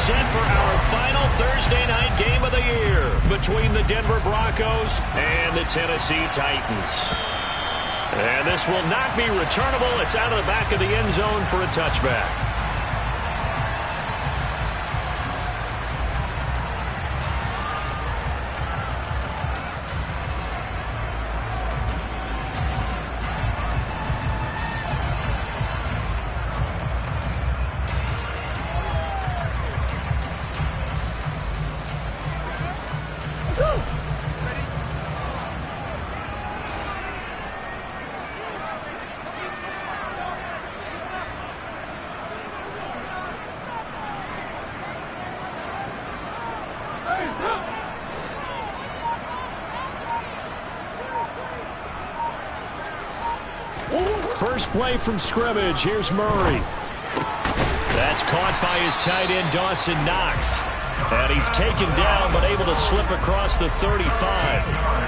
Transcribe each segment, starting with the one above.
set for our final Thursday night game of the year between the Denver Broncos and the Tennessee Titans. And this will not be returnable. It's out of the back of the end zone for a touchback. First play from scrimmage. Here's Murray. That's caught by his tight end, Dawson Knox. And he's taken down, but able to slip across the 35.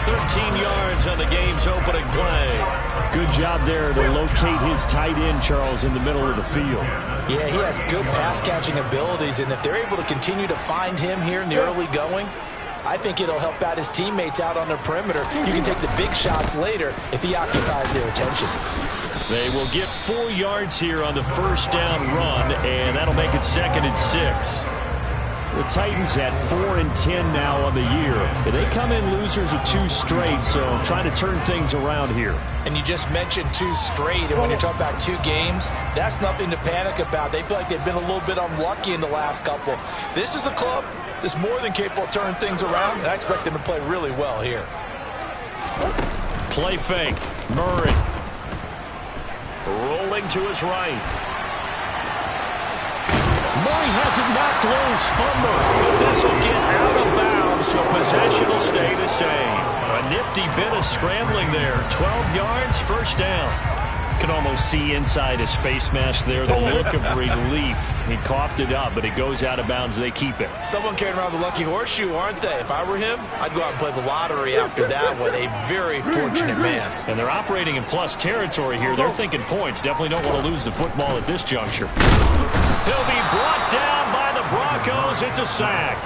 13 yards on the game's opening play. Good job there to locate his tight end, Charles, in the middle of the field. Yeah, he has good pass-catching abilities, and if they're able to continue to find him here in the early going, I think it'll help out his teammates out on the perimeter. You can take the big shots later if he occupies their attention. They will get 4 yards here on the first down run, and that'll make it 2nd and 6. The Titans at 4 and 10 now on the year. They come in losers of 2 straight, so trying to turn things around here. And you just mentioned 2 straight, and when you're talking about 2 games, that's nothing to panic about. They feel like they've been a little bit unlucky in the last couple. This is a club that's more than capable of turning things around, and I expect them to play really well here. Play fake. Murray. Rolling to his right. Murray has it knocked loose. Fumble. But this will get out of bounds, so possession will stay the same. A nifty bit of scrambling there. 12 yards, first down. Can almost see inside his face mask there, the look of relief. He coughed it up, but it goes out of bounds. They keep it. Someone carrying around the lucky horseshoe, aren't they? If I were him, I'd go out and play the lottery after that one. A very fortunate man. And they're operating in plus territory here. They're thinking points. Definitely don't want to lose the football at this juncture. He'll be brought down by the Broncos. It's a sack.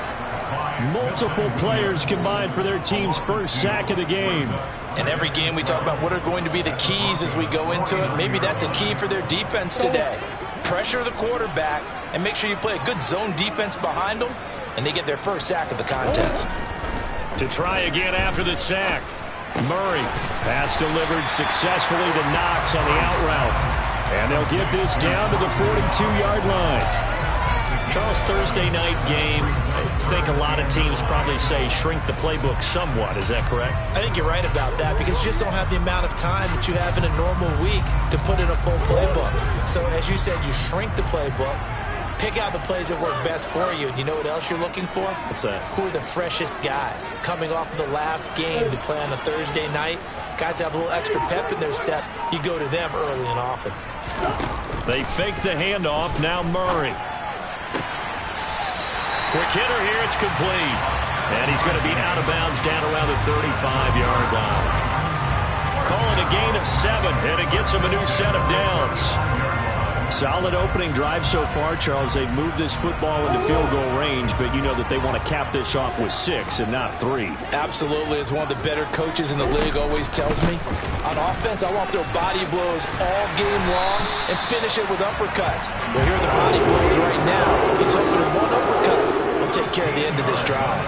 Multiple players combined for their team's first sack of the game. In every game we talk about what are going to be the keys as we go into it. Maybe that's a key for their defense today. Pressure the quarterback and make sure you play a good zone defense behind them, and they get their first sack of the contest. To try again after the sack. Murray. Pass delivered successfully to Knox on the out route. And they'll get this down to the 42-yard line. Charles, Thursday night game, I think a lot of teams probably say shrink the playbook somewhat. Is that correct? I think you're right about that because you just don't have the amount of time that you have in a normal week to put in a full playbook. So as you said, you shrink the playbook, pick out the plays that work best for you. And you know what else you're looking for? What's that? Who are the freshest guys coming off of the last game to play on a Thursday night? Guys that have a little extra pep in their step. You go to them early and often. They fake the handoff. Now Murray. Quick hitter here. It's complete. And he's going to be out of bounds down around the 35-yard line. Call it a gain of 7, and it gets him a new set of downs. Solid opening drive so far, Charles. They've moved this football into field goal range, but you know that they want to cap this off with 6 and not 3. Absolutely. As one of the better coaches in the league always tells me, on offense, I want to throw body blows all game long and finish it with uppercuts. Well, here are the body blows right now. He's hoping in one uppercut will take care of the end of this drive.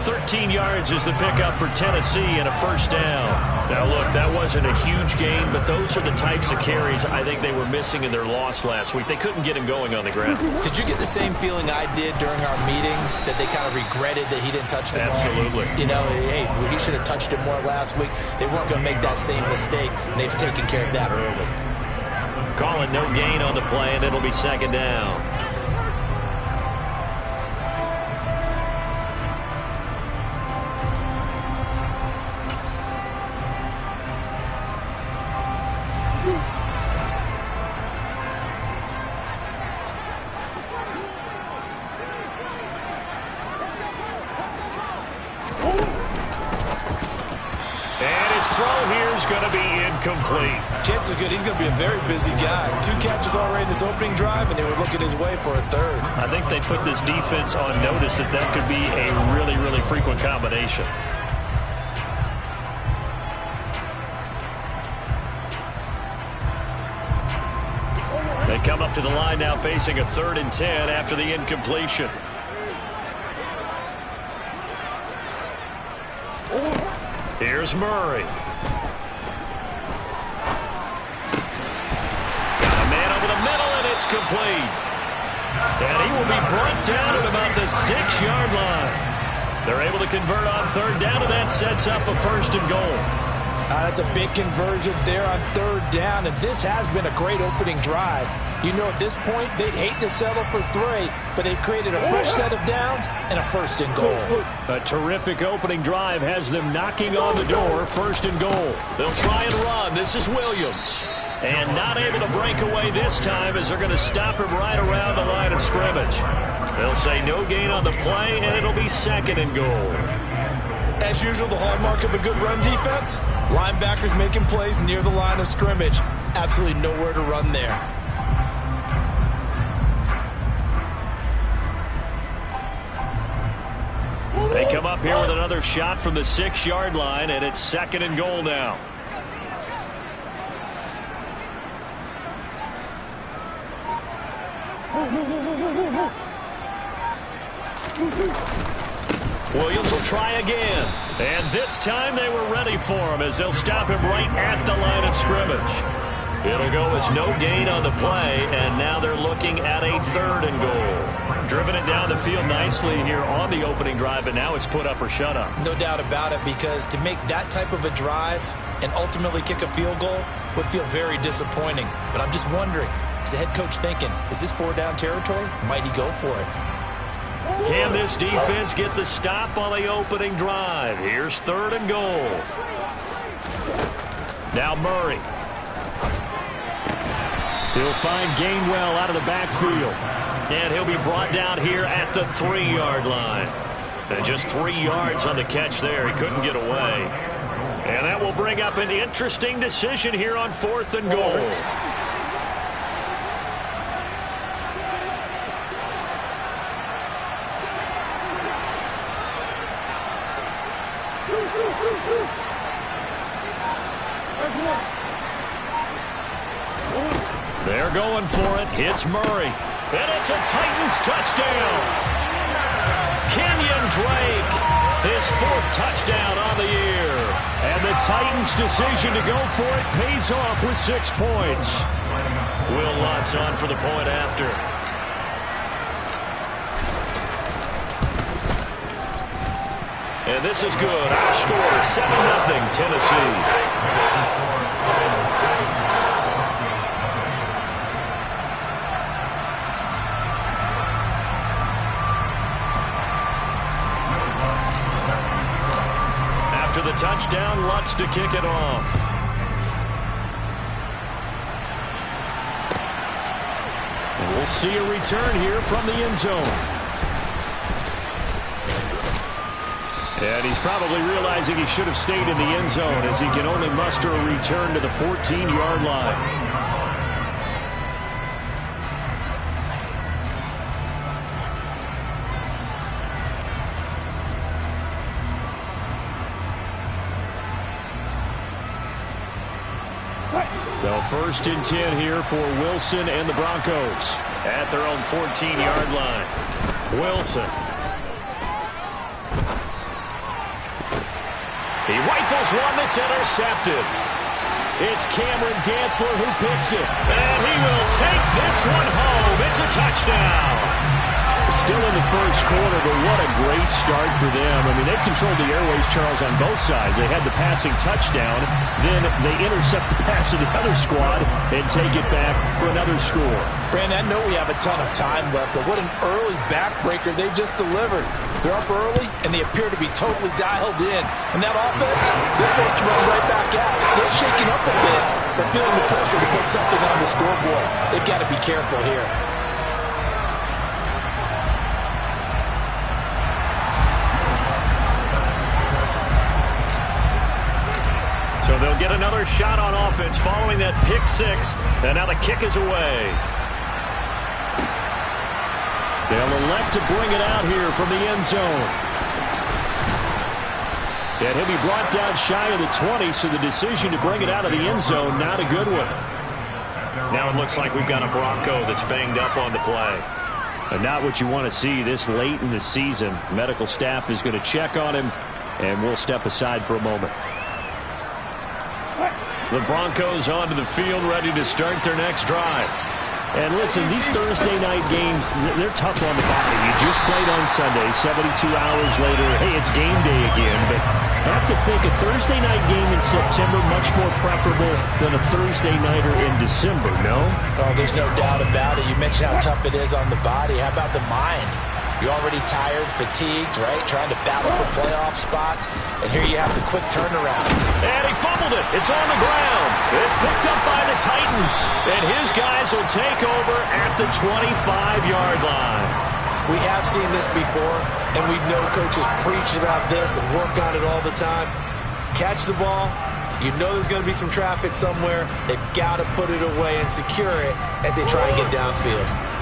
13 yards is the pickup for Tennessee and a first down. Now, look, that wasn't a huge gain, but those are the types of carries I think they were missing in their loss last week. They couldn't get him going on the ground. Did you get the same feeling I did during our meetings, that they kind of regretted that he didn't touch the ball? Absolutely. You know, hey, he should have touched it more last week. They weren't going to make that same mistake, and they've taken care of that early. Calling no gain on the play, and it'll be second down. is going to be incomplete. Chances are good he's going to be a very busy guy. 2 catches already in this opening drive, and they were looking his way for a third. I think they put this defense on notice that that could be a really, really frequent combination. They come up to the line now facing a 3rd and 10 after the incompletion. Here's Murray. Got a man over the middle, and it's complete. And he will be brought down at about the 6-yard line. They're able to convert on 3rd down, and that sets up a 1st and goal. That's a big conversion there on 3rd down, and this has been a great opening drive. You know, at this point, they'd hate to settle for 3, but they've created a fresh set of downs and a 1st and goal. A terrific opening drive has them knocking on the door, 1st and goal. They'll try and run. This is Williams. And not able to break away this time as they're going to stop him right around the line of scrimmage. They'll say no gain on the play, and it'll be 2nd and goal. As usual, the hallmark of a good run defense, linebackers making plays near the line of scrimmage. Absolutely nowhere to run there. They come up here with another shot from the 6-yard line, and it's 2nd and goal now. Williams will try again. And this time they were ready for him as they'll stop him right at the line of scrimmage. It'll go as no gain on the play, and now they're looking at a 3rd and goal. Driven it down the field nicely here on the opening drive, and now it's put up or shut up. No doubt about it, because to make that type of a drive and ultimately kick a field goal would feel very disappointing. But I'm just wondering, is the head coach thinking, is this 4-down territory? Might he go for it? Can this defense get the stop on the opening drive? Here's 3rd and goal. Now Murray. He'll find Gainwell out of the backfield. And he'll be brought down here at the 3-yard line. And just 3 yards on the catch there. He couldn't get away. And that will bring up an interesting decision here on 4th and goal. They're going for it. It's Murray. And it's a Titans touchdown. Kenyon Drake, his 4th touchdown on the year. And the Titans' decision to go for it pays off with 6 points. Will Lutz on for the point after. And this is good. Our score, 7-0 Tennessee. After the touchdown, Lutz to kick it off. And we'll see a return here from the end zone. And he's probably realizing he should have stayed in the end zone as he can only muster a return to the 14-yard line. So 1st and 10 here for Wilson and the Broncos at their own 14-yard line. Wilson. He rifles one that's intercepted. It's Cameron Dantzler who picks it. And he will take this one home. It's a touchdown. Still in the 1st quarter, but what a great start for them. I mean, they controlled the airways, Charles, on both sides. They had the passing touchdown. Then they intercept the pass of the other squad and take it back for another score. Brandon, I know we have a ton of time left, but what an early backbreaker they just delivered. They're up early, and they appear to be totally dialed in. And that offense, they're forced to run right back out. Still shaking up a bit, but feeling the pressure to put something on the scoreboard. They've got to be careful here. So they'll get another shot on offense following that pick six. And now the kick is away. They'll elect to bring it out here from the end zone. And he'll be brought down shy of the 20, so the decision to bring it out of the end zone, not a good one. Now it looks like we've got a Bronco that's banged up on the play. And not what you want to see this late in the season. Medical staff is going to check on him, and we'll step aside for a moment. The Broncos onto the field, ready to start their next drive. And listen, these Thursday night games, they're tough on the body. You just played on Sunday, 72 hours later, hey, it's game day again. But I have to think a Thursday night game in September much more preferable than a Thursday nighter in December, no? Oh, there's no doubt about it. You mentioned how tough it is on the body. How about the mind? You're already tired, fatigued, right? Trying to battle for playoff spots. And here you have the quick turnaround. And he fumbled it. It's on the ground. It's picked up by the Titans. And his guys will take over at the 25-yard line. We have seen this before, and we know coaches preach about this and work on it all the time. Catch the ball. You know there's going to be some traffic somewhere. They've got to put it away and secure it as they try and get downfield.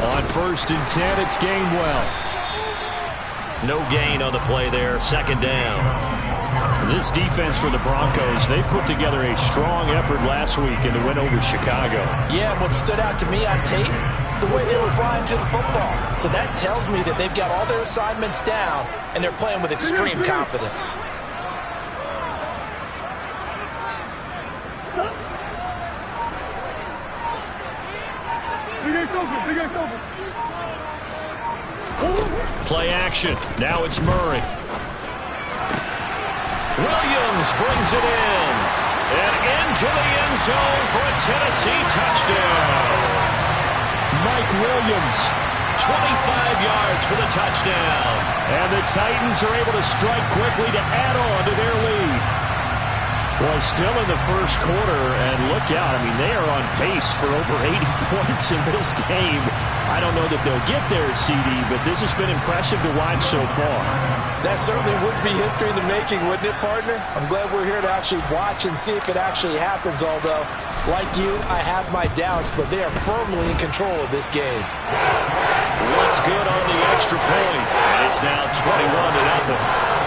On 1st and 10, it's Gainwell. No gain on the play there, second down. This defense for the Broncos, they put together a strong effort last week in the win over Chicago. Yeah, and what stood out to me on tape, the way they were flying to the football. So that tells me that they've got all their assignments down, and they're playing with extreme confidence. Play action. Now it's Murray. Williams brings it in. And into the end zone for a Tennessee touchdown. Mike Williams. 25 yards for the touchdown. And the Titans are able to strike quickly to add on to their lead. Well, still in the first quarter, and look out. I mean, they are on pace for over 80 points in this game. I don't know that they'll get there, CD, but this has been impressive to watch so far. That certainly would be history in the making, wouldn't it, partner? I'm glad we're here to actually watch and see if it actually happens, although, like you, I have my doubts, but they are firmly in control of this game. What's good on the extra point? And it's now 21-0.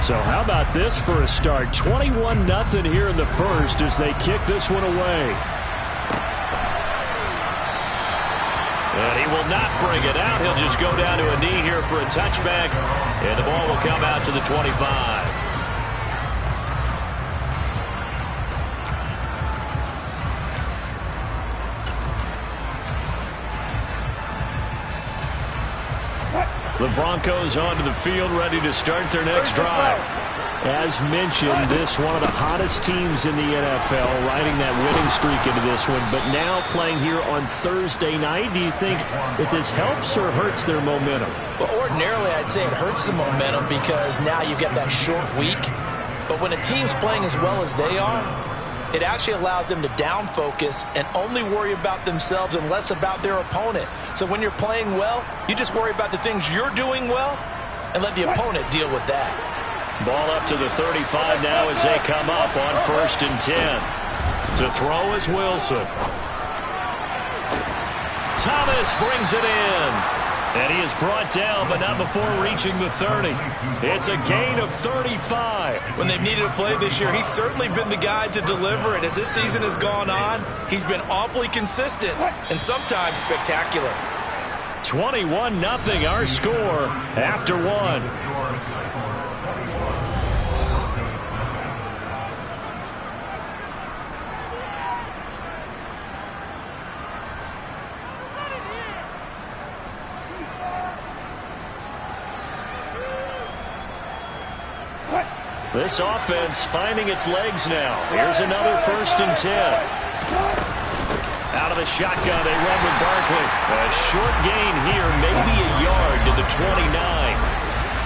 So how about this for a start? 21-0 here in the first as they kick this one away. And he will not bring it out. He'll just go down to a knee here for a touchback. And the ball will come out to the 25. The Broncos onto the field, ready to start their next drive. As mentioned, this one of the hottest teams in the NFL, riding that winning streak into this one, but now playing here on Thursday night. Do you think that this helps or hurts their momentum? Well, ordinarily, I'd say it hurts the momentum because now you get that short week. But when a team's playing as well as they are, it actually allows them to down focus and only worry about themselves and less about their opponent. So when you're playing well, you just worry about the things you're doing well and let the opponent deal with that. Ball up to the 35 now as they come up on 1st and 10. To throw is Wilson. Thomas brings it in. And he is brought down, but not before reaching the 30. It's a gain of 35. When they've needed a play this year, he's certainly been the guy to deliver it. As this season has gone on, he's been awfully consistent and sometimes spectacular. 21-0 our score after one. This offense finding its legs now. Here's another 1st and 10. Out of the shotgun, they run with Barkley. A short gain here, maybe a yard to the 29.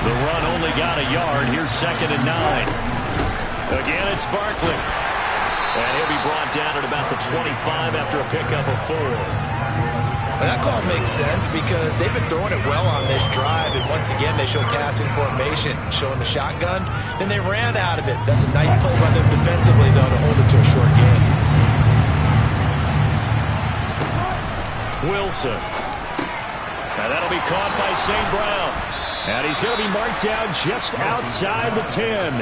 The run only got a yard. Here's 2nd and 9. Again, it's Barkley. And he'll be brought down at about the 25 after a pickup of 4. That call makes sense because they've been throwing it well on this drive, and once again they show passing formation, showing the shotgun. Then they ran out of it. That's a nice play by them defensively, though, to hold it to a short gain. Wilson. And that'll be caught by St. Brown. And he's going to be marked down just outside the 10.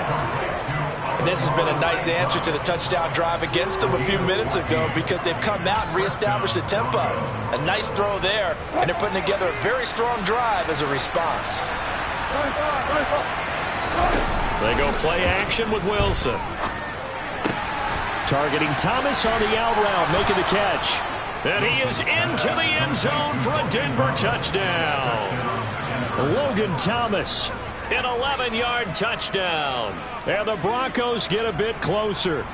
And this has been a nice answer to the touchdown drive against them a few minutes ago because they've come out and reestablished the tempo. A nice throw there, and they're putting together a very strong drive as a response. They go play action with Wilson. Targeting Thomas on the out route, making the catch. And he is into the end zone for a Denver touchdown. Logan Thomas, an 11-yard touchdown. And the Broncos get a bit closer.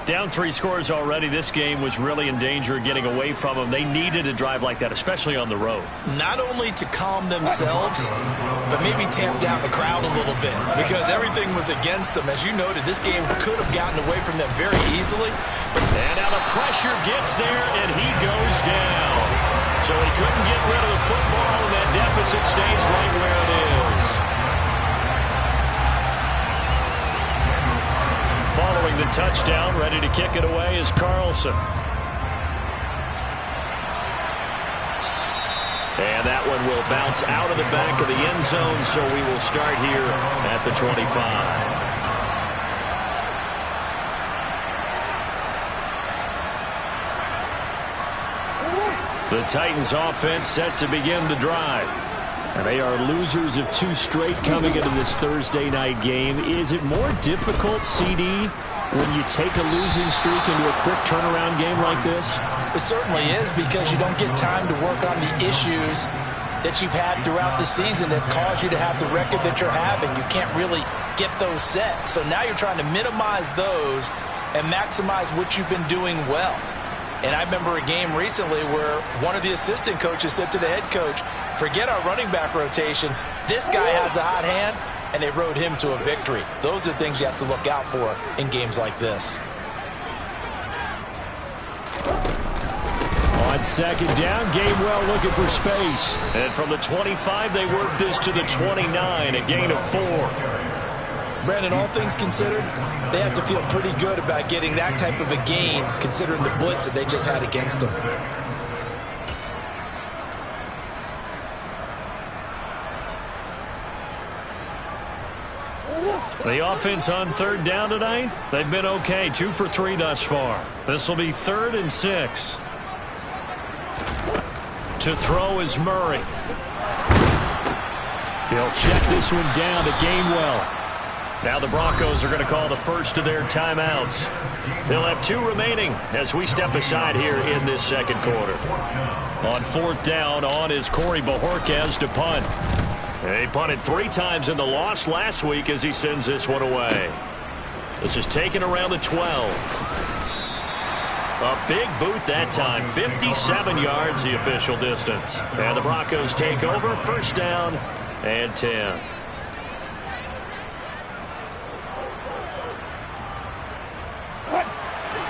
Down 3 scores already. This game was really in danger of getting away from them. They needed a drive like that, especially on the road. Not only to calm themselves, but maybe tamp down the crowd a little bit because everything was against them. As you noted, this game could have gotten away from them very easily. And now the pressure gets there, and he goes down. So he couldn't get rid of the football, and that deficit stays right where it is. Following the touchdown, ready to kick it away is Carlson. And that one will bounce out of the back of the end zone, so we will start here at the 25. The Titans offense set to begin the drive. And they are losers of 2 straight coming into this Thursday night game. Is it more difficult, CD, when you take a losing streak into a quick turnaround game like this? It certainly is because you don't get time to work on the issues that you've had throughout the season that have caused you to have the record that you're having. You can't really get those set. So now you're trying to minimize those and maximize what you've been doing well. And I remember a game recently where one of the assistant coaches said to the head coach, forget our running back rotation. This guy has a hot hand, and they rode him to a victory. Those are things you have to look out for in games like this. On 2nd down, Gainwell looking for space. And from the 25, they work this to the 29, a gain of 4. Brandon, all things considered, they have to feel pretty good about getting that type of a gain considering the blitz that they just had against them. The offense on 3rd down tonight, they've been okay. 2 for 3 thus far. This will be 3rd and 6. To throw is Murray. He'll check this one down to Gainwell. Now the Broncos are going to call the first of their timeouts. They'll have 2 remaining as we step aside here in this 2nd quarter. On 4th down, on is Corey Bojorquez to punt. He punted 3 times in the loss last week as he sends this one away. This is taken around the 12. A big boot that time. 57 yards the official distance. And the Broncos take over. 1st down and 10.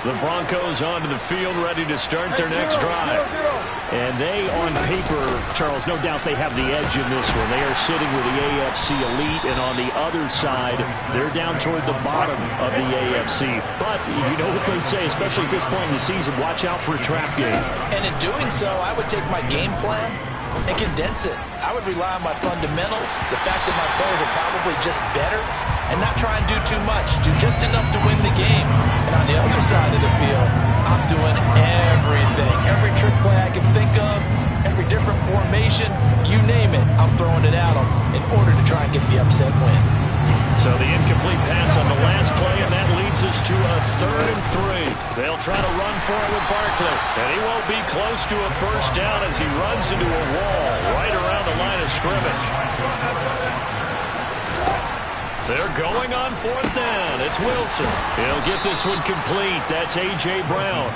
The Broncos onto the field, ready to start their next drive. And they, on paper, Charles, no doubt they have the edge in this one. They are sitting with the AFC elite, and on the other side, they're down toward the bottom of the AFC. But you know what they say, especially at this point in the season, watch out for a trap game. And in doing so, I would take my game plan and condense it. I would rely on my fundamentals, the fact that my players are probably just better, and not try and do too much. Do just enough to win the game. And on the other side of the field, I'm doing everything. Every trick play I can think of, every different formation, you name it, I'm throwing it at them in order to try and get the upset win. So the incomplete pass on the last play, and that leads us to a 3rd and 3. They'll try to run for it with Barkley. And he won't be close to a 1st down as he runs into a wall right around the line of scrimmage. They're going on 4th down. It's Wilson. He'll get this one complete. That's A.J. Brown.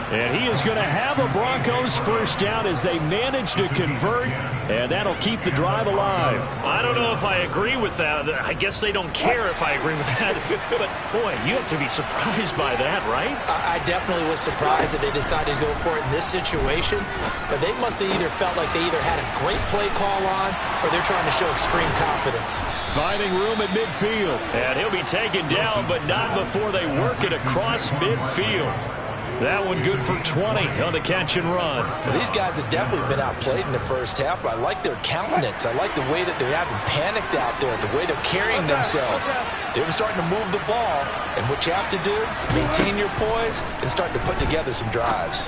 And he is going to have a Broncos first down as they manage to convert, and that'll keep the drive alive. I don't know if I agree with that. I guess they don't care if I agree with that. But, boy, you have to be surprised by that, right? I definitely was surprised that they decided to go for it in this situation. But they must have either felt like they either had a great play call on or they're trying to show extreme confidence. Finding room at midfield. And he'll be taken down, but not before they work it across midfield. That one good for 20 on the catch and run. Well, these guys have definitely been outplayed in the first half. I like their countenance. I like the way that they haven't panicked out there, the way they're carrying themselves. They're starting to move the ball, and what you have to do, maintain your poise and start to put together some drives.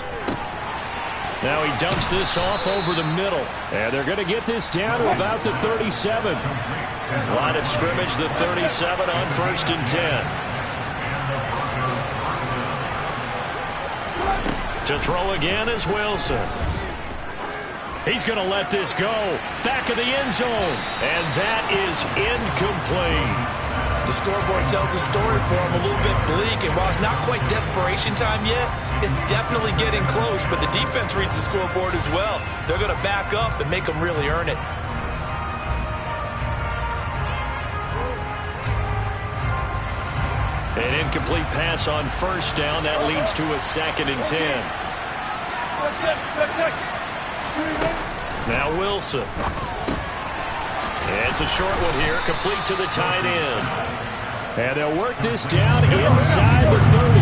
Now he dumps this off over the middle, and they're going to get this down to about the 37. Line of scrimmage, the 37 on 1st and 10. To throw again is Wilson. He's going to let this go. Back of the end zone. And that is incomplete. The scoreboard tells the story for him a little bit bleak. And while it's not quite desperation time yet, it's definitely getting close. But the defense reads the scoreboard as well. They're going to back up and make them really earn it. An incomplete pass on 1st down. That leads to a 2nd and 10. Now Wilson. It's a short one here, complete to the tight end. And they'll work this down inside the 30.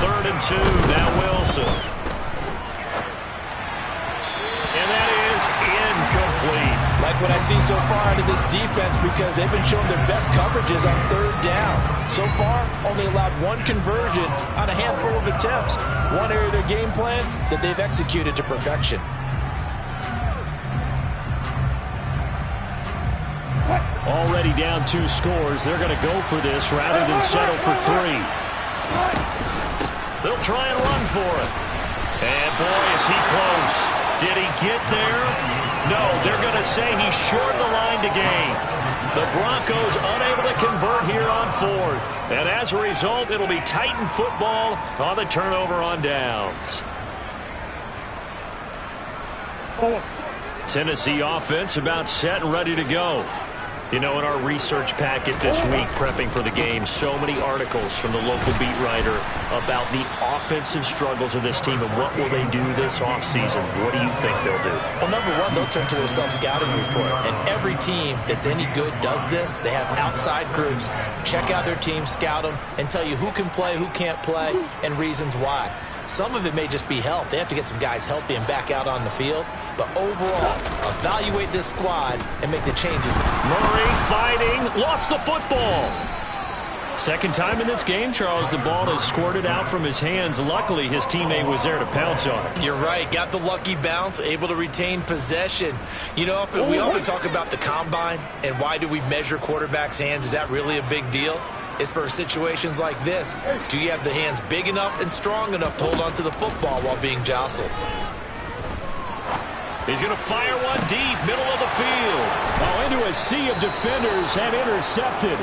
3rd and 2, now Wilson. And that is incomplete. Like what I see so far out of this defense because they've been showing their best coverages on 3rd down. So far, only allowed 1 conversion on a handful of attempts. One area of their game plan that they've executed to perfection. Already down 2 scores. They're going to go for this rather than settle for 3. They'll try and run for it. And boy, is he close. Did he get there? No, they're going to say he's short the line to gain. The Broncos unable to convert here on 4th. And as a result, it'll be Titan football on the turnover on downs. Tennessee offense about set and ready to go. You know, in our research packet this week, prepping for the game, so many articles from the local beat writer about the offensive struggles of this team and what will they do this offseason. What do you think they'll do? Well, number one, they'll turn to their self-scouting report. And every team that's any good does this. They have outside groups. Check out their team, scout them, and tell you who can play, who can't play, and reasons why. Some of it may just be health. They have to get some guys healthy and back out on the field. But overall, evaluate this squad and make the changes. Murray fighting, lost the football. Second time in this game, Charles, the ball has squirted out from his hands. Luckily, his teammate was there to pounce on it. You're right. Got the lucky bounce, able to retain possession. You know, we often talk about the combine and why do we measure quarterbacks' hands. Is that really a big deal? It's for situations like this. Do you have the hands big enough and strong enough to hold on to the football while being jostled? He's going to fire one deep, middle of the field. Oh, into a sea of defenders and intercepted.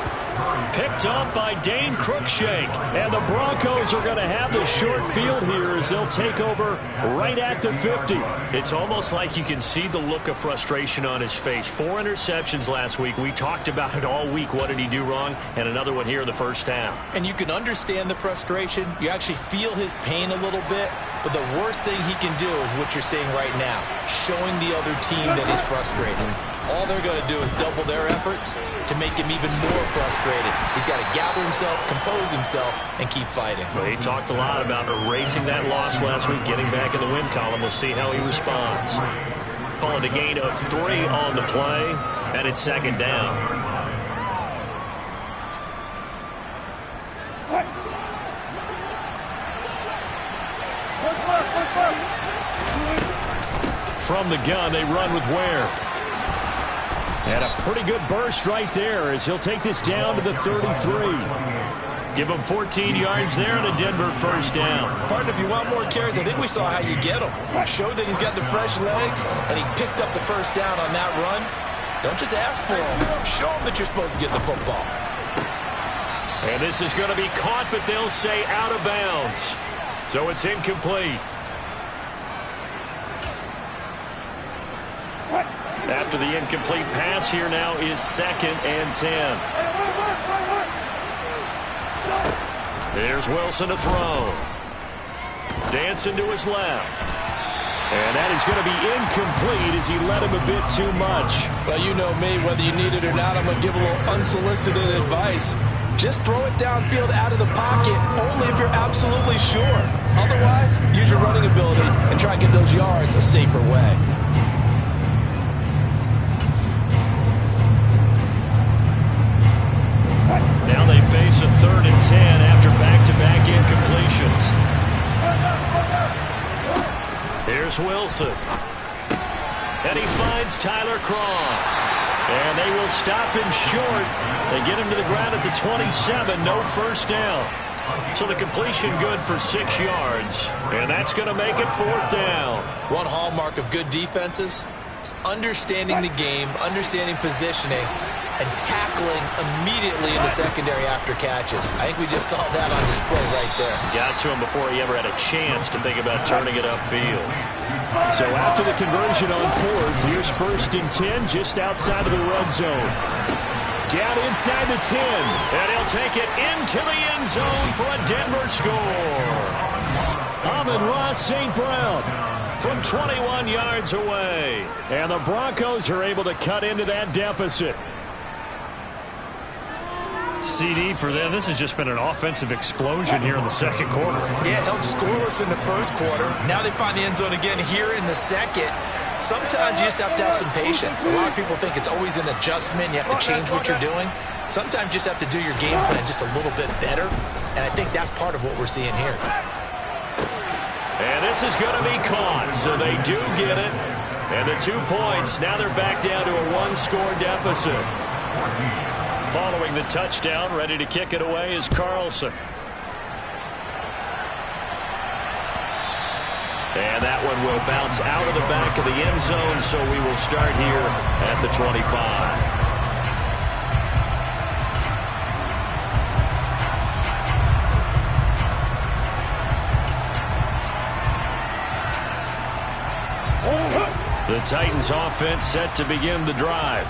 Picked up by Dane Cruikshank. And the Broncos are going to have the short field here as they'll take over right at the 50. It's almost like you can see the look of frustration on his face. 4 interceptions last week. We talked about it all week. What did he do wrong? And another one here in the first half. And you can understand the frustration. You actually feel his pain a little bit. But the worst thing he can do is what you're seeing right now, showing the other team that he's frustrated. All they're going to do is double their efforts to make him even more frustrated. He's got to gather himself, compose himself, and keep fighting. Well, he talked a lot about erasing that loss last week, getting back in the win column. We'll see how he responds. Calling a gain of 3 on the play, and it's second down. From the gun, they run with Ware. And a pretty good burst right there as he'll take this down to the 33. Give him 14 yards there and a Denver first down. Partner, if you want more carries, I think we saw how you get him. Showed that he's got the fresh legs, and he picked up the first down on that run. Don't just ask for them. Show them that you're supposed to get the football. And this is going to be caught, but they'll say out of bounds. So it's incomplete. After the incomplete pass, here now is 2nd and 10. There's Wilson to throw. Dancing to his left. And that is going to be incomplete as he led him a bit too much. Well, you know me, whether you need it or not, I'm going to give a little unsolicited advice. Just throw it downfield out of the pocket, only if you're absolutely sure. Otherwise, use your running ability and try and get those yards a safer way. Now they face a 3rd and 10 after back-to-back incompletions. Here's Wilson. And he finds Tyler Croft. And they will stop him short. They get him to the ground at the 27. No first down. So the completion good for 6 yards. And that's going to make it 4th down. One hallmark of good defenses is understanding the game, understanding positioning, and tackling immediately in the secondary after catches. I think we just saw that on display right there. Got to him before he ever had a chance to think about turning it upfield. So after the conversion on 4th, here's 1st and 10 just outside of the red zone. Down inside the 10. And he'll take it into the end zone for a Denver score. Amon-Ra St. Brown from 21 yards away. And the Broncos are able to cut into that deficit. CD for them. This has just been an offensive explosion here in the second quarter. Yeah, held scoreless in the first quarter. Now they find the end zone again here in the second. Sometimes you just have to have some patience. A lot of people think it's always an adjustment. You have to change what you're doing. Sometimes you just have to do your game plan just a little bit better. And I think that's part of what we're seeing here. And this is going to be caught. So they do get it. And the 2 points. Now they're back down to a 1-score deficit. Following the touchdown, ready to kick it away is Carlson. And that one will bounce out of the back of the end zone, so we will start here at the 25. The Titans offense set to begin the drive.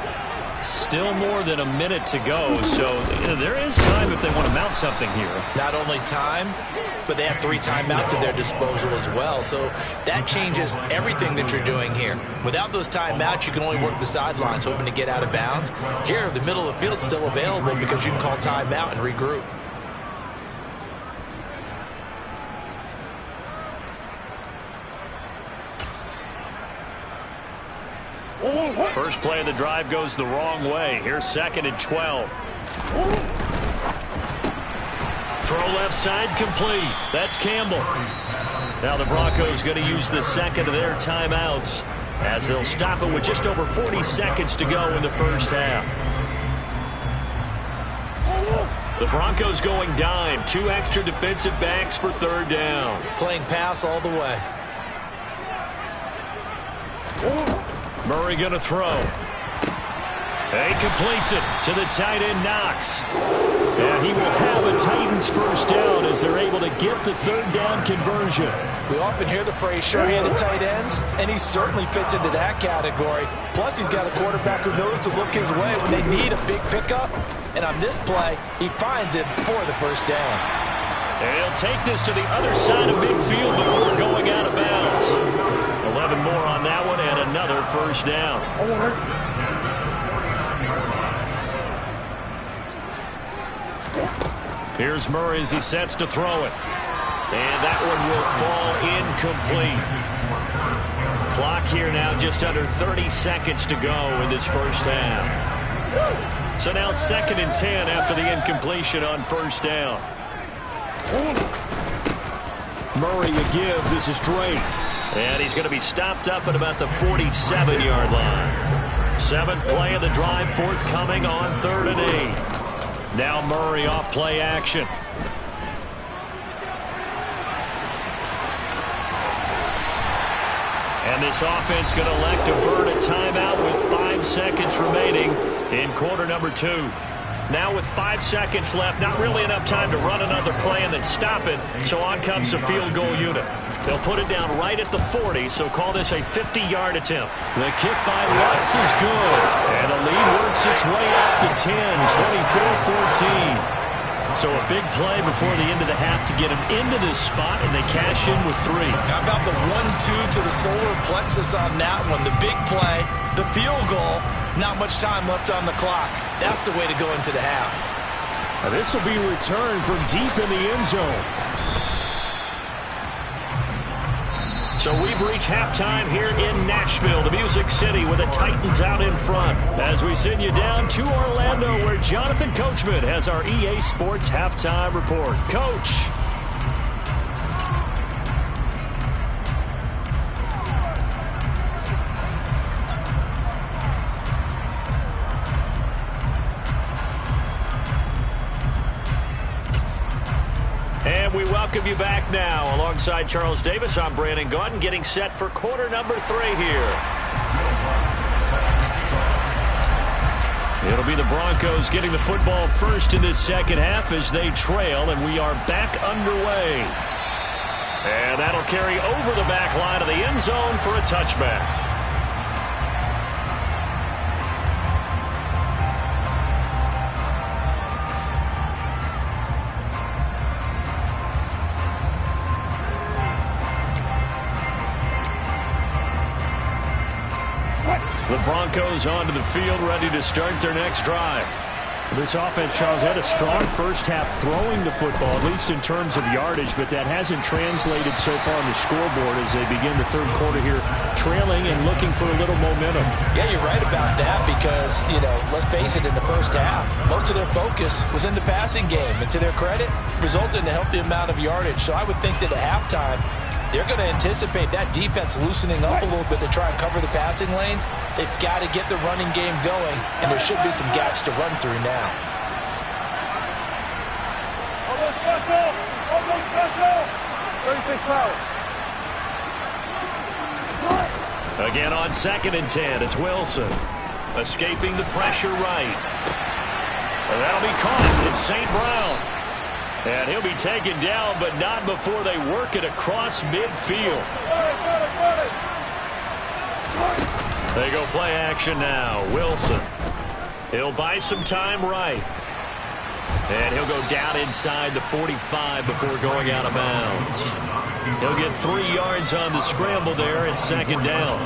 Still more than a minute to go, so there is time if they want to mount something here. Not only time, but they have 3 timeouts at their disposal as well, so that changes everything that you're doing here. Without those timeouts, you can only work the sidelines, hoping to get out of bounds. Here, the middle of the field is still available because you can call timeout and regroup. First play of the drive goes the wrong way. Here's 2nd and 12. Throw left side complete. That's Campbell. Now the Broncos going to use the second of their timeouts as they'll stop it with just over 40 seconds to go in the first half. The Broncos going dime. 2 extra defensive backs for 3rd down. Playing pass all the way. Murray going to throw. He completes it to the tight end, Knox. And he will have a Titans first down as they're able to get the 3rd down conversion. We often hear the phrase sure-handed tight ends, and he certainly fits into that category. Plus, he's got a quarterback who knows to look his way when they need a big pickup. And on this play, he finds it for the first down. And he'll take this to the other side of midfield before going out of bounds. 11 more on that one and another first down. Here's Murray as he sets to throw it. And that one will fall incomplete. Clock here now just under 30 seconds to go in this first half. So now 2nd and 10 after the incompletion on first down. Murray a give. This is Drake. And he's going to be stopped up at about the 47-yard line. 7th play of the drive, forthcoming on 3rd and 8. Now Murray off play action. And this offense going to elect to burn a timeout with 5 7 seconds remaining in quarter number 2. Now with 5 seconds left, not really enough time to run another play and then stop it, so on comes the field goal unit. They'll put it down right at the 40, so call this a 50-yard attempt. The kick by Lutz is good, and the lead works its way up to 10, 24-14. So a big play before the end of the half to get them into this spot, and they cash in with 3. How about the 1-2 to the solar plexus on that one? The big play, the field goal, not much time left on the clock. That's the way to go into the half. Now this will be returned from deep in the end zone. So we've reached halftime here in Nashville, the Music City, with the Titans out in front. As we send you down to Orlando, where Jonathan Coachman has our EA Sports Halftime Report. Coach. And we welcome you back now. Alongside Charles Davis, I'm Brandon Gaudin, getting set for quarter number 3 here. It'll be the Broncos getting the football first in this second half as they trail, and we are back underway. And that'll carry over the back line of the end zone for a touchback. The Broncos onto the field, ready to start their next drive. This offense, Charles, had a strong first half throwing the football, at least in terms of yardage, but that hasn't translated so far on the scoreboard as they begin the third quarter here, trailing and looking for a little momentum. Yeah, you're right about that because, let's face it, in the first half, most of their focus was in the passing game, and to their credit, resulted in a healthy amount of yardage. So I would think that at halftime, they're going to anticipate that defense loosening up a little bit to try and cover the passing lanes. They've got to get the running game going, and there should be some gaps to run through now. Again on 2nd and 10, it's Wilson. Escaping the pressure right. And that'll be caught. It's St. Brown. And he'll be taken down, but not before they work it across midfield. They go play action now. Wilson. He'll buy some time right. And he'll go down inside the 45 before going out of bounds. He'll get 3 yards on the scramble there at 2nd down.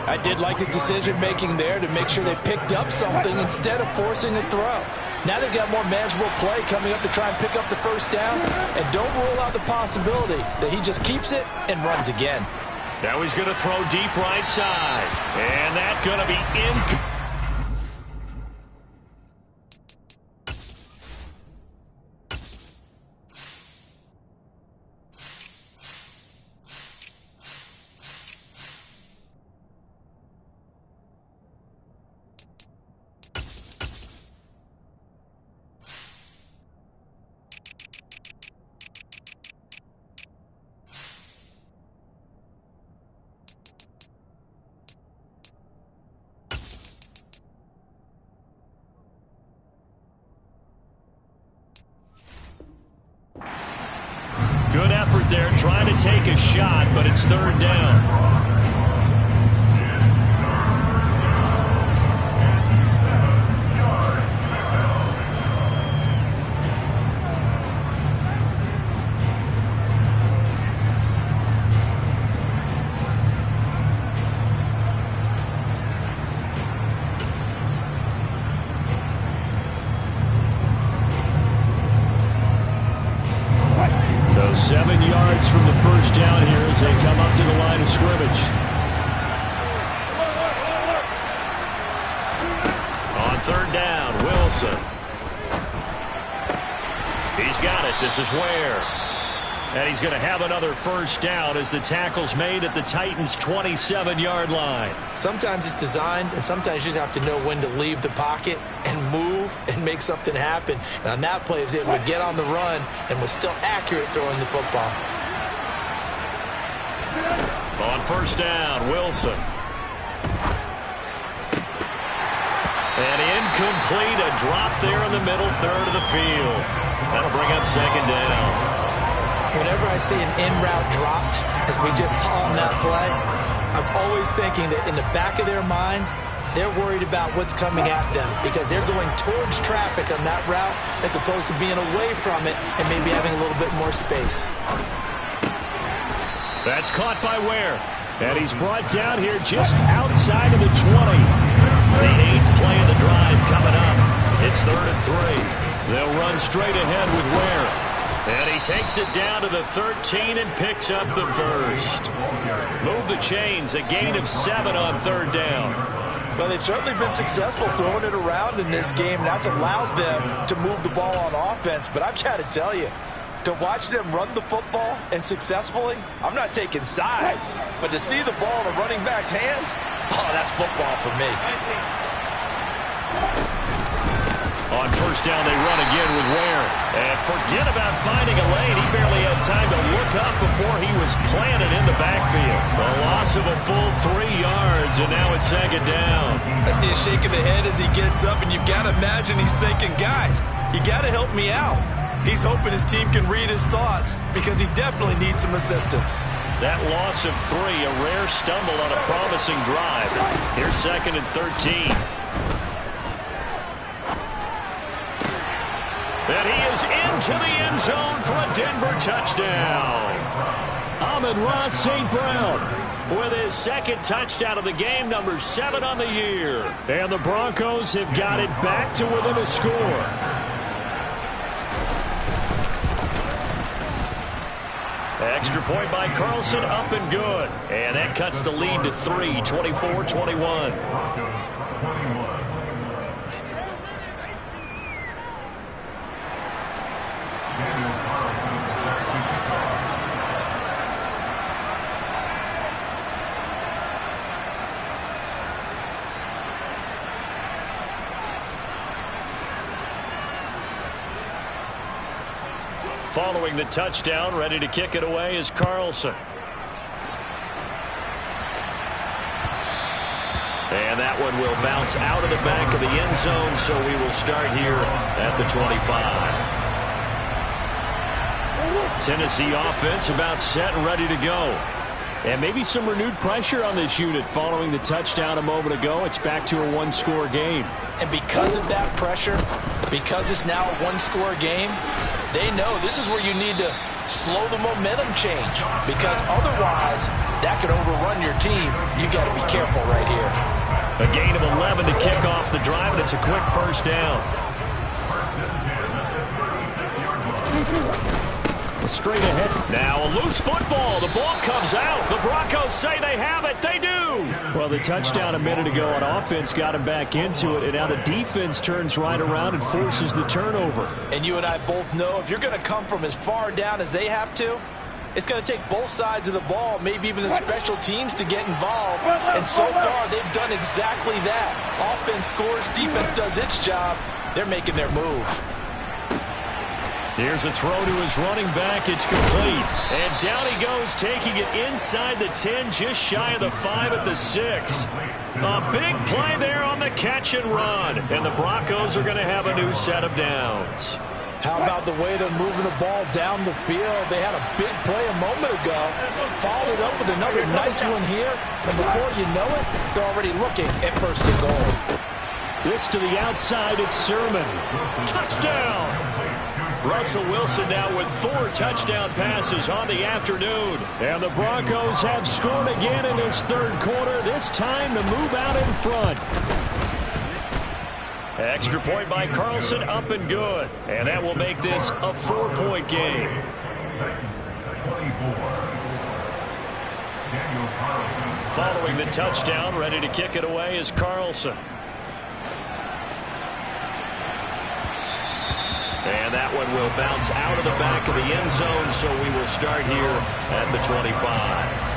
I did like his decision-making there to make sure they picked up something instead of forcing a throw. Now they've got more manageable play coming up to try and pick up the first down. And don't rule out the possibility that he just keeps it and runs again. Now he's going to throw deep right side. And that's going to be incomplete. Good effort there, trying to take a shot, but it's 3rd down. So 7 yards from the first down here as they come up to the line of scrimmage. On 3rd down, Wilson. He's got it. This is Ware. And he's going to have another first down as the tackle's made at the Titans' 27-yard line. Sometimes it's designed, and sometimes you just have to know when to leave the pocket and move and make something happen. And on that play, he was able to get on the run and was still accurate throwing the football. On 1st down, Wilson. And incomplete, a drop there in the middle third of the field. That'll bring up second down. Whenever I see an in-route dropped, as we just saw on that play, I'm always thinking that in the back of their mind, they're worried about what's coming at them because they're going towards traffic on that route as opposed to being away from it and maybe having a little bit more space. That's caught by Ware. And he's brought down here just outside of the 20. The 8th play of the drive coming up. It's 3rd and 3. They'll run straight ahead with Ware. And he takes it down to the 13 and picks up the first. Move the chains, a gain of 7 on 3rd down. Well, they've certainly been successful throwing it around in this game. That's allowed them to move the ball on offense. But I've got to tell you, to watch them run the football and successfully, I'm not taking sides. But to see the ball in a running back's hands, oh, that's football for me. On 1st down, they run again with Ware. And forget about finding a lane. He barely had time to look up before he was planted in the backfield. A loss of a full 3 yards, and now it's 2nd down. I see a shake of the head as he gets up, and you've got to imagine he's thinking, guys, you got to help me out. He's hoping his team can read his thoughts because he definitely needs some assistance. That loss of 3, a rare stumble on a promising drive. Here's 2nd and 13. And he is into the end zone for a Denver touchdown. Amon-Ra St. Brown with his 2nd touchdown of the game, number 7 on the year. And the Broncos have got it back to within a score. Extra point by Carlson, up and good. And that cuts the lead to 3, 24-21. Following the touchdown, ready to kick it away is Carlson. And that one will bounce out of the back of the end zone, so we will start here at the 25. Tennessee offense about set and ready to go. And maybe some renewed pressure on this unit following the touchdown a moment ago. It's back to a 1-score game. And because of that pressure, because it's now a 1-score game, they know this is where you need to slow the momentum change because otherwise that could overrun your team. You got to be careful right here. A gain of 11 to kick off the drive, and it's a quick 1st down. Straight ahead. Now a loose football. The ball comes out. The Broncos say they have it. They do. Well, the touchdown a minute ago on offense got him back into it, and now the defense turns right around and forces the turnover. And you and I both know if you're going to come from as far down as they have to, it's going to take both sides of the ball, maybe even the special teams to get involved. And so far, they've done exactly that. Offense scores, defense does its job. They're making their move. Here's a throw to his running back. It's complete. And down he goes, taking it inside the 10, just shy of the 5 at the 6. A big play there on the catch and run. And the Broncos are going to have a new set of downs. How about the way they're moving the ball down the field? They had a big play a moment ago. Followed it up with another nice one here. And before you know it, they're already looking at 1st and goal. This to the outside, it's Sermon. Touchdown! Russell Wilson now with 4 touchdown passes on the afternoon. And the Broncos have scored again in this 3rd quarter, this time to move out in front. Extra point by Carlson, up and good. And that will make this a 4-point game. Following the touchdown, ready to kick it away is Carlson. And that one will bounce out of the back of the end zone, so we will start here at the 25.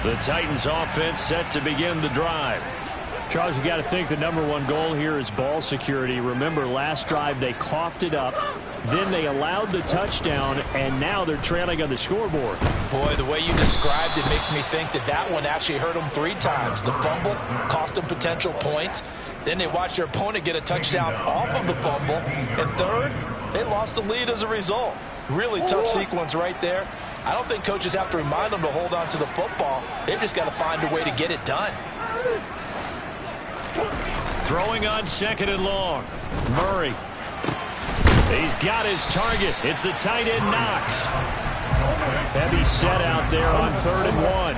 The Titans offense set to begin the drive. Charles, you got to think the #1 goal here is ball security. Remember, last drive they coughed it up, then they allowed the touchdown, and now they're trailing on the scoreboard. Boy, the way you described it makes me think that one actually hurt them 3 times. The fumble cost them potential points. Then they watched their opponent get a touchdown off of the fumble. And third, they lost the lead as a result. Really tough sequence right there. I don't think coaches have to remind them to hold on to the football. They've just got to find a way to get it done. Throwing on 2nd and long. Murray. He's got his target. It's the tight end, Knox. Heavy set out there on 3rd and 1.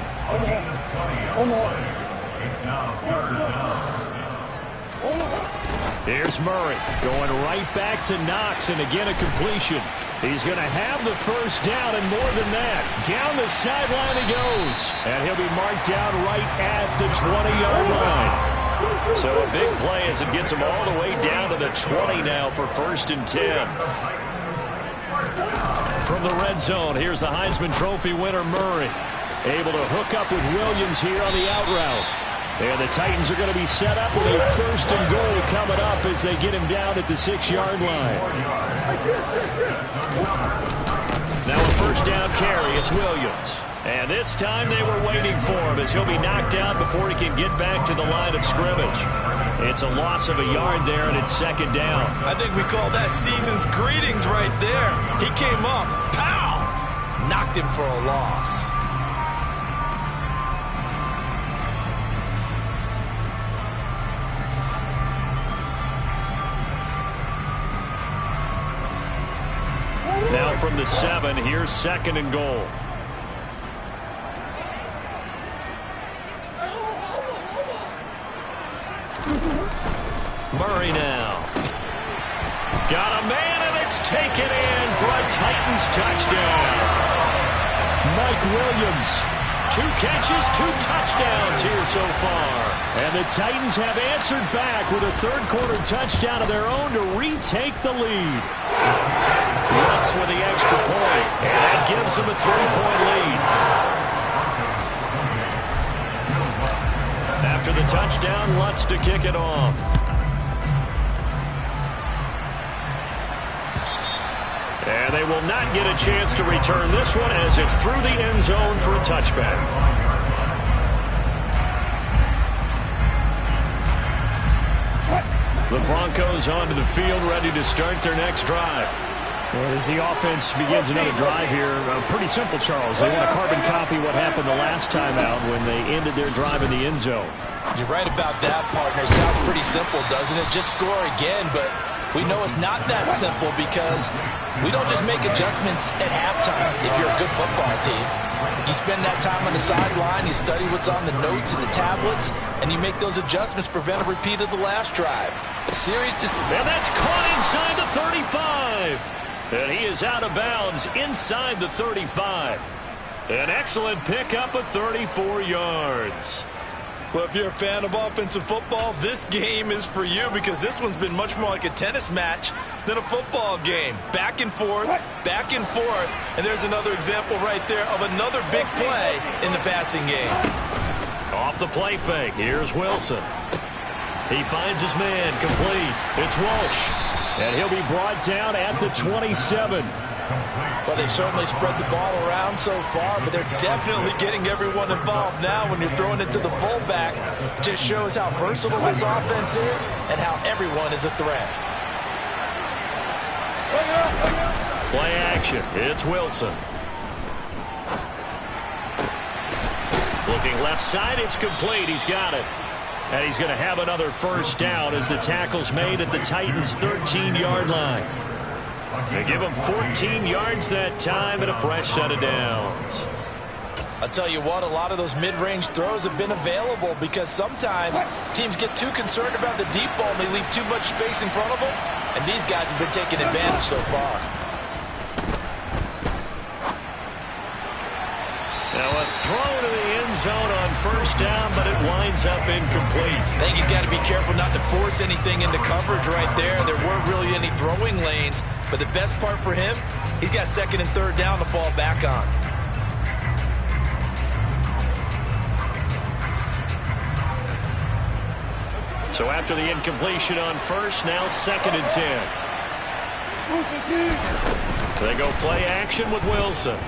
Here's Murray going right back to Knox, and again a completion. He's going to have the first down, and more than that, down the sideline he goes. And he'll be marked down right at the 20-yard line. So a big play as it gets him all the way down to the 20 now for 1st and 10. From the red zone, here's the Heisman Trophy winner Murray. Able to hook up with Williams here on the out route. And the Titans are going to be set up with a 1st and goal coming up as they get him down at the 6-yard line. Now a 1st down carry, it's Williams. And this time they were waiting for him as he'll be knocked out before he can get back to the line of scrimmage. It's a loss of a yard there, and it's 2nd down. I think we call that season's greetings right there. He came up, pow! Knocked him for a loss. Now from the 7, here's 2nd and goal. Murray now. Got a man, and it's taken in for a Titans touchdown. Mike Williams. 2 catches, 2 touchdowns here so far. And the Titans have answered back with a 3rd-quarter touchdown of their own to retake the lead. Lutz with the extra point, and that gives them a 3-point lead. After the touchdown, Lutz to kick it off. And they will not get a chance to return this one as it's through the end zone for a touchback. The Broncos onto the field, ready to start their next drive. And as the offense begins another drive here, pretty simple, Charles. They want to carbon copy what happened the last time out when they ended their drive in the end zone. You're right about that, partner. Sounds pretty simple, doesn't it? Just score again, but we know it's not that simple because we don't just make adjustments at halftime if you're a good football team. You spend that time on the sideline, you study what's on the notes and the tablets, and you make those adjustments to prevent a repeat of the last drive. The series just... And that's caught inside the 35. And he is out of bounds inside the 35. An excellent pickup of 34 yards. Well, if you're a fan of offensive football, this game is for you because this one's been much more like a tennis match than a football game. Back and forth, and there's another example right there of another big play in the passing game. Off the play fake, here's Wilson. He finds his man, complete. It's Walsh. And he'll be brought down at the 27. Well, they've certainly spread the ball around so far, but they're definitely getting everyone involved now when you're throwing it to the fullback. It just shows how versatile this offense is and how everyone is a threat. Play action. It's Wilson. Looking left side, it's complete. He's got it. And he's going to have another 1st down as the tackle's made at the Titans' 13-yard line. They give him 14 yards that time and a fresh set of downs. I'll tell you what, a lot of those mid-range throws have been available because sometimes teams get too concerned about the deep ball and they leave too much space in front of them, and these guys have been taking advantage so far. Now a throw to the end zone on 1st down, but it winds up incomplete. I think he's got to be careful not to force anything into coverage right there. There weren't really any throwing lanes, but the best part for him, he's got 2nd and 3rd down to fall back on. So after the incompletion on first, now 2nd and 10. They go play action with Wilson.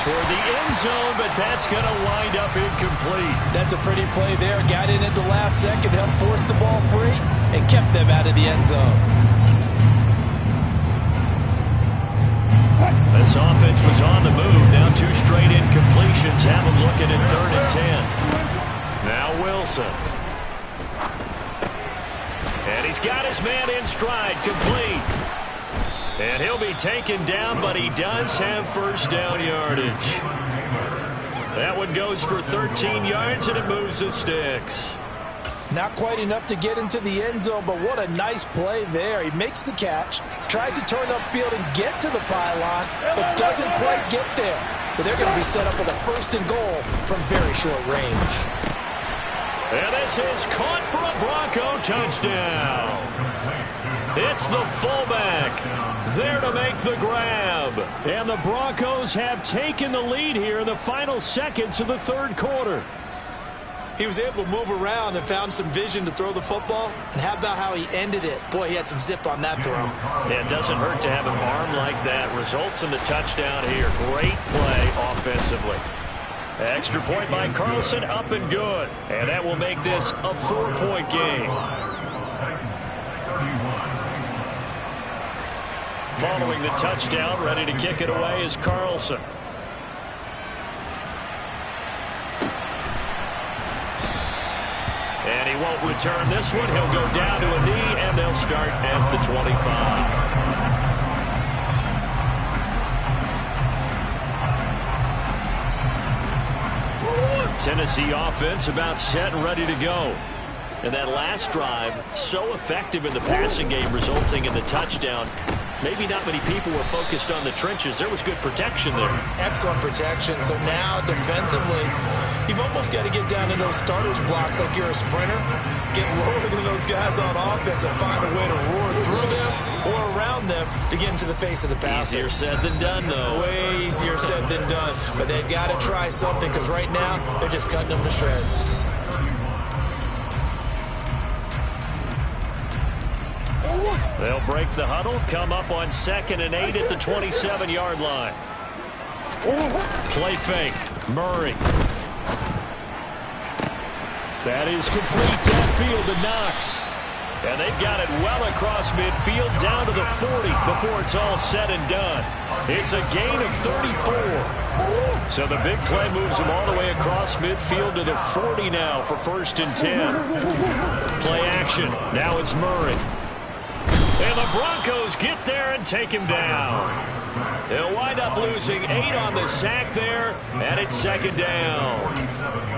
Toward the end zone, but that's going to wind up incomplete. That's a pretty play there. Got in at the last second, helped force the ball free, and kept them out of the end zone. This offense was on the move. Now 2 straight incompletions have them looking at 3rd and 10. Now Wilson. And he's got his man in stride, complete. And he'll be taken down, but he does have first down yardage. That one goes for 13 yards, and it moves the sticks. Not quite enough to get into the end zone, but what a nice play there. He makes the catch, tries to turn upfield and get to the pylon, but doesn't quite get there. But they're going to be set up with a 1st and goal from very short range. And this is caught for a Bronco touchdown. It's the fullback there to make the grab. And the Broncos have taken the lead here in the final seconds of the 3rd quarter. He was able to move around and found some vision to throw the football. And how about how he ended it? Boy, he had some zip on that throw. Yeah, it doesn't hurt to have an arm like that. Results in the touchdown here. Great play offensively. Extra point by Carlson, up and good. And that will make this a 4-point game. Following the touchdown, ready to kick it away is Carlson. And he won't return this one. He'll go down to a knee, and they'll start at the 25. Tennessee offense about set and ready to go. And that last drive, so effective in the passing game, resulting in the touchdown. Maybe not many people were focused on the trenches. There was good protection there. Excellent protection. So now, defensively, you've almost got to get down to those starters blocks like you're a sprinter. Get lower than those guys on offense and find a way to roar through them or around them to get into the face of the passer. Easier said than done, though. Way easier said than done. But they've got to try something because right now, they're just cutting them to shreds. They'll break the huddle, come up on 2nd and 8 at the 27-yard line. Play fake. Murray. That is complete downfield to Knox. And they've got it well across midfield down to the 40 before it's all said and done. It's a gain of 34. So the big play moves them all the way across midfield to the 40 now for 1st and 10. Play action. Now it's Murray. And the Broncos get there and take him down. They'll wind up losing 8 on the sack there, and it's 2nd down.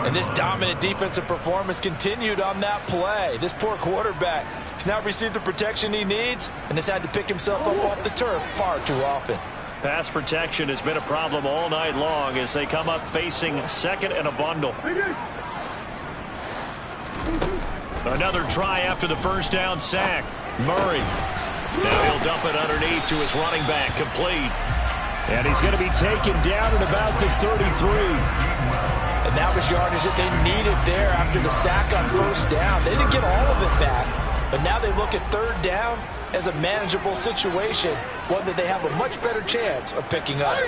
And this dominant defensive performance continued on that play. This poor quarterback has not received the protection he needs and has had to pick himself up off the turf far too often. Pass protection has been a problem all night long as they come up facing 2nd and a bundle. Another try after the 1st down sack. Murray. Now he'll dump it underneath to his running back, complete. And he's going to be taken down at about the 33. And that was yardage that they needed there after the sack on 1st down. They didn't get all of it back, but now they look at 3rd down as a manageable situation, one that they have a much better chance of picking up.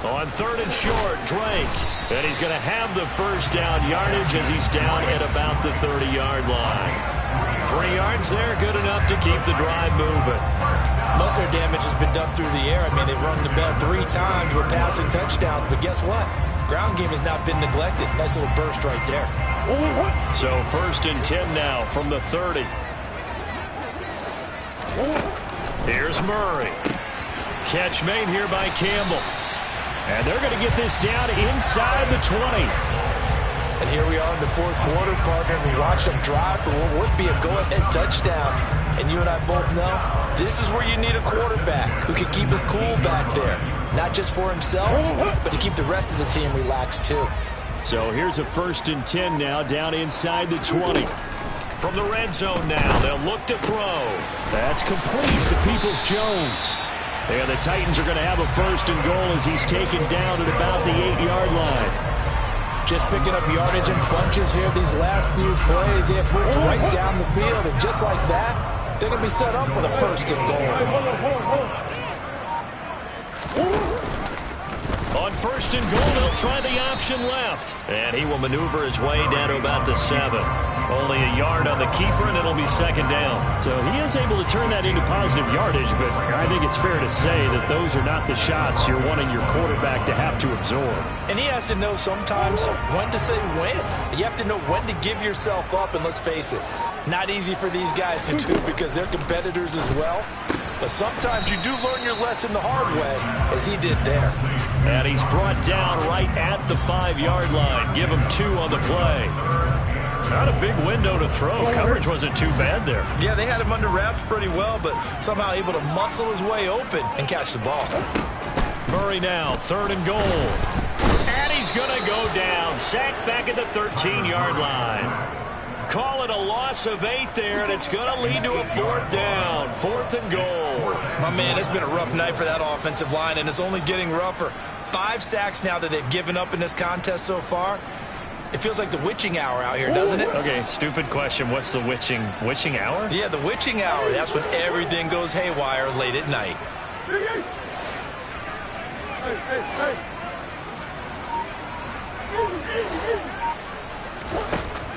On 3rd and short, Drake. And he's going to have the 1st down yardage as he's down at about the 30-yard line. 3 yards there, good enough to keep the drive moving. Most of their damage has been done through the air. I mean, they've rung the bell 3 times with passing touchdowns, but guess what? Ground game has not been neglected. Nice little burst right there. So 1st and 10 now from the 30. Here's Murray. Catch made here by Campbell. And they're going to get this down inside the 20. And here we are in the 4th quarter, partner. We watch them drive for what would be a go-ahead touchdown. And you and I both know this is where you need a quarterback who can keep his cool back there. Not just for himself, but to keep the rest of the team relaxed too. So here's a 1st and 10 now down inside the 20. From the red zone now, they'll look to throw. That's complete to Peoples-Jones. And the Titans are going to have a 1st and goal as he's taken down at about the 8-yard line. Just picking up yardage in bunches here these last few plays. They have moved right down the field, and just like that, they're going to be set up with a 1st and goal. On 1st and goal, they'll try the option left. And he will maneuver his way down to about the 7. Only a yard on the keeper, and it'll be 2nd down. So he is able to turn that into positive yardage, but I think it's fair to say that those are not the shots you're wanting your quarterback to have to absorb. And he has to know sometimes when to say when. You have to know when to give yourself up, and let's face it, not easy for these guys to do because they're competitors as well. But sometimes you do learn your lesson the hard way, as he did there. And he's brought down right at the 5-yard line. Give him 2 on the play. Not a big window to throw. Coverage wasn't too bad there. Yeah, they had him under wraps pretty well, but somehow able to muscle his way open and catch the ball. Murray now, 3rd and goal. And he's going to go down. Sacked back at the 13-yard line. Call it a loss of 8 there, and it's going to lead to a 4th down. 4th and goal. My man, it's been a rough night for that offensive line, and it's only getting rougher. 5 sacks now that they've given up in this contest so far. It feels like the witching hour out here, doesn't it? Okay, stupid question. What's the witching hour? Yeah, the witching hour. That's when everything goes haywire late at night.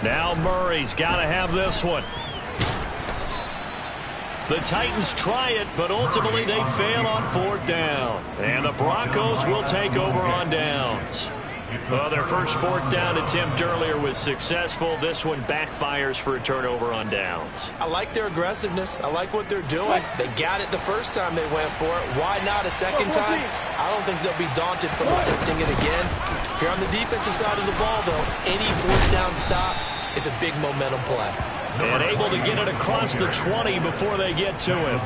Now Murray's got to have this one. The Titans try it, but ultimately they fail on 4th down. And the Broncos will take over on downs. Well, their first 4th down attempt earlier was successful. This one backfires for a turnover on downs. I like their aggressiveness. I like what they're doing. They got it the first time they went for it. Why not a second time? I don't think they'll be daunted from attempting it again. If you're on the defensive side of the ball, though, any 4th down stop is a big momentum play. And able to get it across the 20 before they get to him.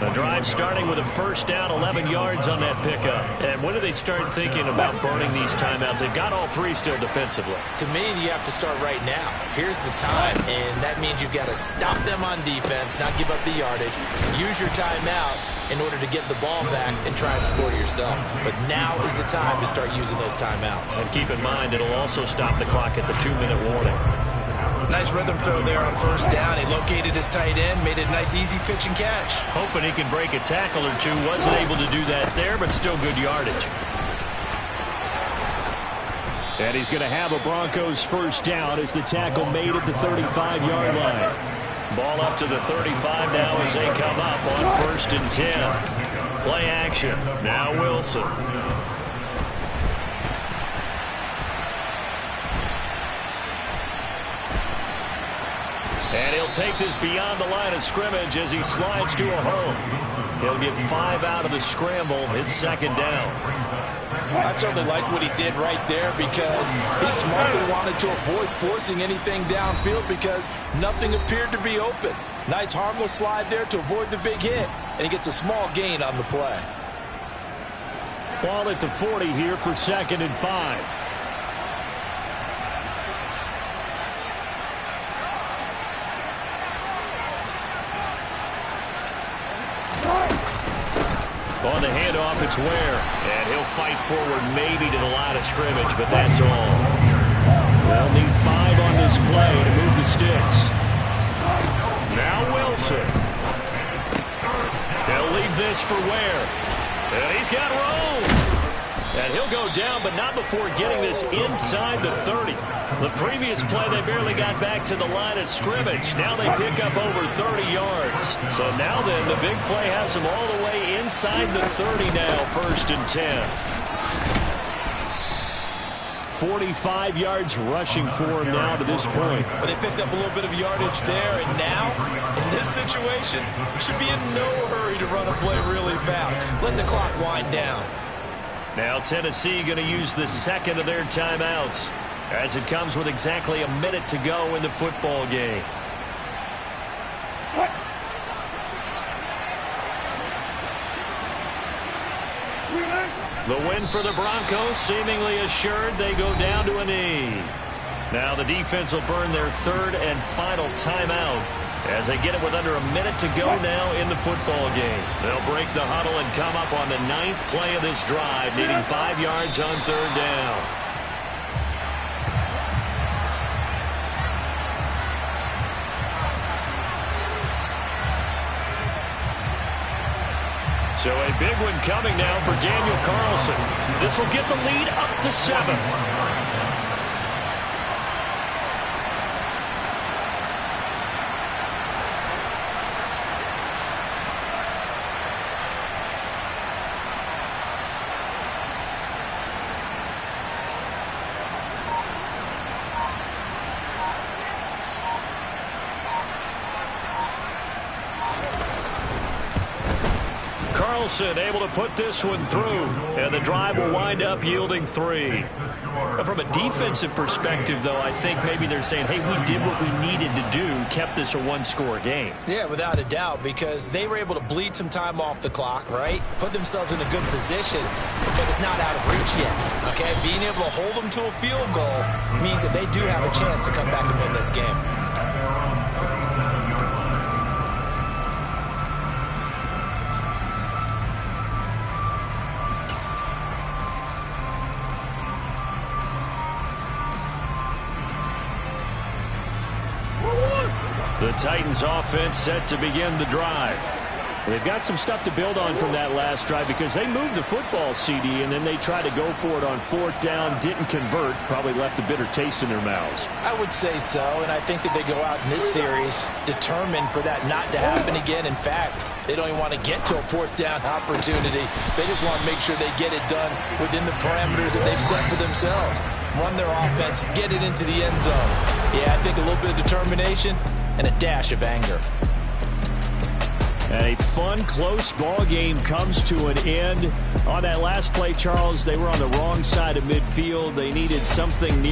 The drive starting with a 1st down, 11 yards on that pickup. And when do they start thinking about burning these timeouts? They've got all 3 still defensively. To me, you have to start right now. Here's the time, and that means you've got to stop them on defense, not give up the yardage. Use your timeouts in order to get the ball back and try and score yourself. But now is the time to start using those timeouts. And keep in mind, it'll also stop the clock at the 2-minute warning. Nice rhythm throw there on 1st down. He located his tight end, made it a nice easy pitch and catch. Hoping he can break a tackle or two. Wasn't able to do that there, but still good yardage. And he's going to have a Broncos 1st down as the tackle made at the 35-yard line. Ball up to the 35 now as they come up on 1st and 10. Play action. Now Wilson. And he'll take this beyond the line of scrimmage as he slides to a hole. He'll get 5 out of the scramble. It's 2nd down. I certainly like what he did right there because he smartly wanted to avoid forcing anything downfield because nothing appeared to be open. Nice harmless slide there to avoid the big hit, and he gets a small gain on the play. Ball at the 40 here for 2nd and 5. On the handoff, it's Ware. And he'll fight forward maybe to the line of scrimmage, but that's all. They'll need 5 on this play to move the sticks. Now Wilson. They'll leave this for Ware. And he's got room. And he'll go down, but not before getting this inside the 30. The previous play, they barely got back to the line of scrimmage. Now they pick up over 30 yards. So now then, the big play has them all the way inside the 30 now, 1st and 10. 45 yards rushing for him now to this point. But they picked up a little bit of yardage there, and now, in this situation, should be in no hurry to run a play really fast. Let the clock wind down. Now Tennessee going to use the 2nd of their timeouts as it comes with exactly a minute to go in the football game. The win for the Broncos seemingly assured. They go down to a knee. Now the defense will burn their 3rd and final timeout As they get it with under a minute to go now in the football game. They'll break the huddle and come up on the 9th play of this drive, needing 5 yards on 3rd down. So a big one coming now for Daniel Carlson. This will get the lead up to 7. Carlson able to put this one through, and the drive will wind up yielding 3. From a defensive perspective, though, I think maybe they're saying, hey, we did what we needed to do, kept this a one-score game. Yeah, without a doubt, because they were able to bleed some time off the clock, right? Put themselves in a good position, but it's not out of reach yet, okay? Being able to hold them to a field goal means that they do have a chance to come back and win this game. The Titans offense set to begin the drive. They've got some stuff to build on from that last drive because they moved the football, CD, and then they tried to go for it on 4th down, didn't convert, probably left a bitter taste in their mouths. I would say so, and I think that they go out in this series determined for that not to happen again. In fact, they don't even want to get to a 4th down opportunity. They just want to make sure they get it done within the parameters that they've set for themselves. Run their offense, get it into the end zone. Yeah, I think a little bit of determination and a dash of anger. And a fun, close ball game comes to an end. On that last play, Charles, they were on the wrong side of midfield. They needed something